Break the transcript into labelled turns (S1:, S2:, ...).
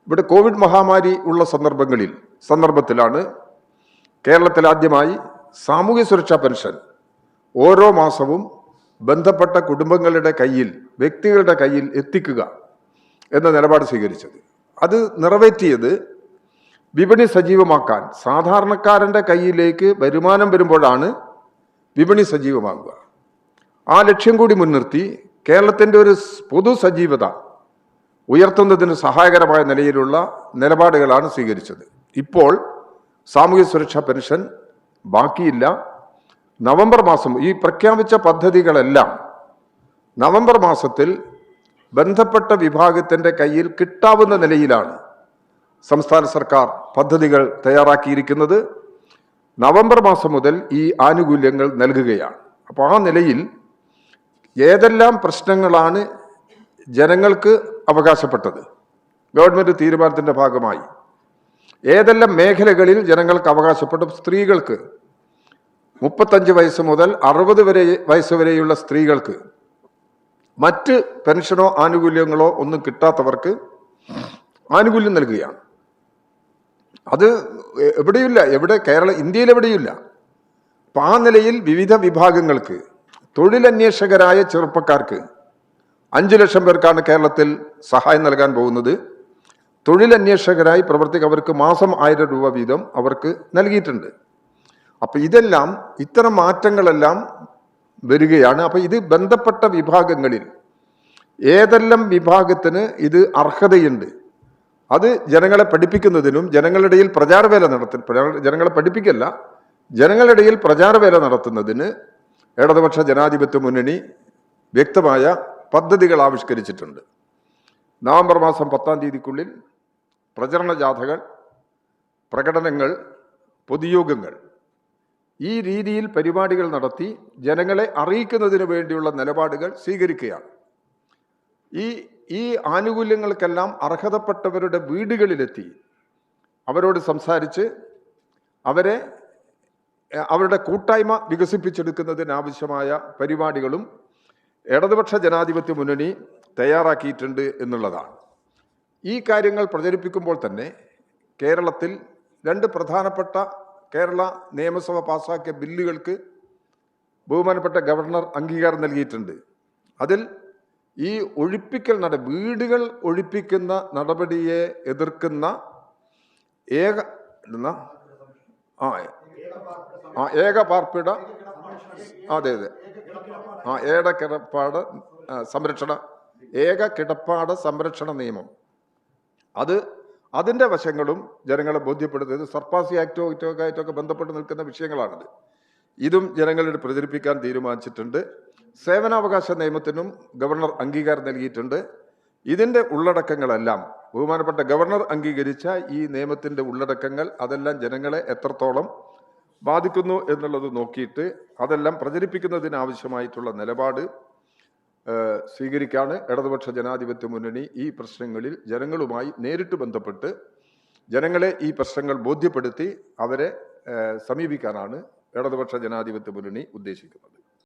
S1: ഇവിടെ കോവിഡ് മഹാമാരി ഉള്ള സന്ദർഭത്തിലാണ് കേരളത്തിൽ ആദ്യമായി സാമൂഹ്യ സുരക്ഷാ പെൻഷൻ ഓരോ മാസവും ബന്ധപ്പെട്ട കുടുംബങ്ങളുടെ കയ്യിൽ, വ്യക്തികളുടെ കയ്യിൽ എത്തിക്കുക എന്ന നിലപാട് സ്വീകരിച്ചത്. അത് നിറവേറ്റിയത് വിപണി സജീവമാക്കാൻ, സാധാരണക്കാരൻ്റെ കയ്യിലേക്ക് വരുമാനം വരുമ്പോഴാണ് വിപണി സജീവമാകുക. ആ ലക്ഷ്യം കൂടി മുൻനിർത്തി കേരളത്തിൻ്റെ ഒരു പൊതു സജീവത ഉയർത്തുന്നതിന് സഹായകരമായ നിലയിലുള്ള നിലപാടുകളാണ് സ്വീകരിച്ചത്. ഇപ്പോൾ സാമൂഹ്യ സുരക്ഷാ പെൻഷൻ ബാക്കിയില്ല. നവംബർ മാസം ഈ പ്രഖ്യാപിച്ച പദ്ധതികളെല്ലാം നവംബർ മാസത്തിൽ ബന്ധപ്പെട്ട വിഭാഗത്തിൻ്റെ കയ്യിൽ കിട്ടാവുന്ന നിലയിലാണ് സംസ്ഥാന സർക്കാർ പദ്ധതികൾ തയ്യാറാക്കിയിരിക്കുന്നത്. നവംബർ മാസം മുതൽ ഈ ആനുകൂല്യങ്ങൾ നൽകുകയാണ്. അപ്പോൾ ആ നിലയിൽ ഏതെല്ലാം പ്രശ്നങ്ങളാണ് ജനങ്ങൾക്ക് അവകാശപ്പെട്ടത്, ഗവൺമെൻറ് തീരുമാനത്തിൻ്റെ ഭാഗമായി ഏതെല്ലാം മേഖലകളിൽ ജനങ്ങൾക്ക് അവകാശപ്പെട്ടു, സ്ത്രീകൾക്ക് 35 വയസ്സ് മുതൽ 60 വയസ്സ് വരെയുള്ള സ്ത്രീകൾക്ക് മറ്റ് പെൻഷനോ ആനുകൂല്യങ്ങളോ ഒന്നും കിട്ടാത്തവർക്ക് ആനുകൂല്യം നൽകുകയാണ്. അത് എവിടെയില്ല, ഇന്ത്യയിൽ എവിടെയില്ല. അപ്പം ആ നിലയിൽ വിവിധ വിഭാഗങ്ങൾക്ക്, തൊഴിലന്വേഷകരായ ചെറുപ്പക്കാർക്ക് 5 ലക്ഷം പേർക്കാണ് കേരളത്തിൽ സഹായം നൽകാൻ പോകുന്നത്. തൊഴിലന്വേഷകരായി അവർക്ക് മാസം 1000 രൂപ വീതം അവർക്ക് നൽകിയിട്ടുണ്ട്. അപ്പം ഇത്തരം മാറ്റങ്ങളെല്ലാം വരികയാണ്. അപ്പം ഇത് ബന്ധപ്പെട്ട വിഭാഗങ്ങളിൽ ഏതെല്ലാം വിഭാഗത്തിന് ഇത് അർഹതയുണ്ട്, അത് ജനങ്ങളെ പഠിപ്പിക്കുന്നതിനും ജനങ്ങളുടെ പ്രചാരവേല ജനങ്ങളെ പഠിപ്പിക്കല്ല, ജനങ്ങളുടെ പ്രചാരവേല നടത്തുന്നതിന് ഇടതുപക്ഷ ജനാധിപത്യ മുന്നണി വ്യക്തമായ പദ്ധതികൾ ആവിഷ്കരിച്ചിട്ടുണ്ട്. നവംബർ മാസം 10-ാം തീയതിക്കുള്ളിൽ പ്രചരണ ജാഥകൾ, പ്രകടനങ്ങൾ, പൊതുയോഗങ്ങൾ, ഈ രീതിയിൽ പരിപാടികൾ നടത്തി ജനങ്ങളെ അറിയിക്കുന്നതിന് വേണ്ടിയുള്ള നിലപാടുകൾ സ്വീകരിക്കുകയാണ്. ഈ ആനുകൂല്യങ്ങൾക്കെല്ലാം അർഹതപ്പെട്ടവരുടെ വീടുകളിലെത്തി അവരോട് സംസാരിച്ച് അവരുടെ കൂട്ടായ്മ വികസിപ്പിച്ചെടുക്കുന്നതിനാവശ്യമായ പരിപാടികളും ഇടതുപക്ഷ ജനാധിപത്യ മുന്നണി തയ്യാറാക്കിയിട്ടുണ്ട് എന്നുള്ളതാണ്. ഈ കാര്യങ്ങൾ പ്രചരിപ്പിക്കുമ്പോൾ തന്നെ കേരളത്തിൽ 2 പ്രധാനപ്പെട്ട കേരള നിയമസഭ പാസാക്കിയ ബില്ലുകൾക്ക് ബഹുമാനപ്പെട്ട ഗവർണർ അംഗീകാരം നൽകിയിട്ടുണ്ട്. അതിൽ ഈ വീടുകൾ ഒഴിപ്പിക്കുന്ന നടപടിയെ എതിർക്കുന്ന ഏകപാർപ്പിട കിടപ്പാട സംരക്ഷണ നിയമം, അതിൻ്റെ വശങ്ങളും ജനങ്ങളെ ബോധ്യപ്പെടുത്തുന്നത് സർപ്പാസി ആക്റ്റൊക്കെ ബന്ധപ്പെട്ട് നിൽക്കുന്ന വിഷയങ്ങളാണിത്. ഇതും ജനങ്ങളോട് പ്രചരിപ്പിക്കാൻ തീരുമാനിച്ചിട്ടുണ്ട്. സേവനാവകാശ നിയമത്തിനും ഗവർണർ അംഗീകാരം നൽകിയിട്ടുണ്ട്. ഇതിൻ്റെ ഉള്ളടക്കങ്ങളെല്ലാം ബഹുമാനപ്പെട്ട ഗവർണർ അംഗീകരിച്ച ഈ നിയമത്തിൻ്റെ ഉള്ളടക്കങ്ങൾ അതെല്ലാം ജനങ്ങളെ എത്രത്തോളം ബാധിക്കുന്നു എന്നുള്ളത് നോക്കിയിട്ട് അതെല്ലാം പ്രചരിപ്പിക്കുന്നതിനാവശ്യമായിട്ടുള്ള നിലപാട് സ്വീകരിക്കാണ് ഇടതുപക്ഷ ജനാധിപത്യ മുന്നണി. ഈ പ്രശ്നങ്ങളിൽ ജനങ്ങളുമായി നേരിട്ട് ബന്ധപ്പെട്ട് ജനങ്ങളെ ഈ പ്രശ്നങ്ങൾ ബോധ്യപ്പെടുത്തി അവരെ സമീപിക്കാനാണ് ഇടതുപക്ഷ ജനാധിപത്യ മുന്നണി ഉദ്ദേശിക്കുന്നത്.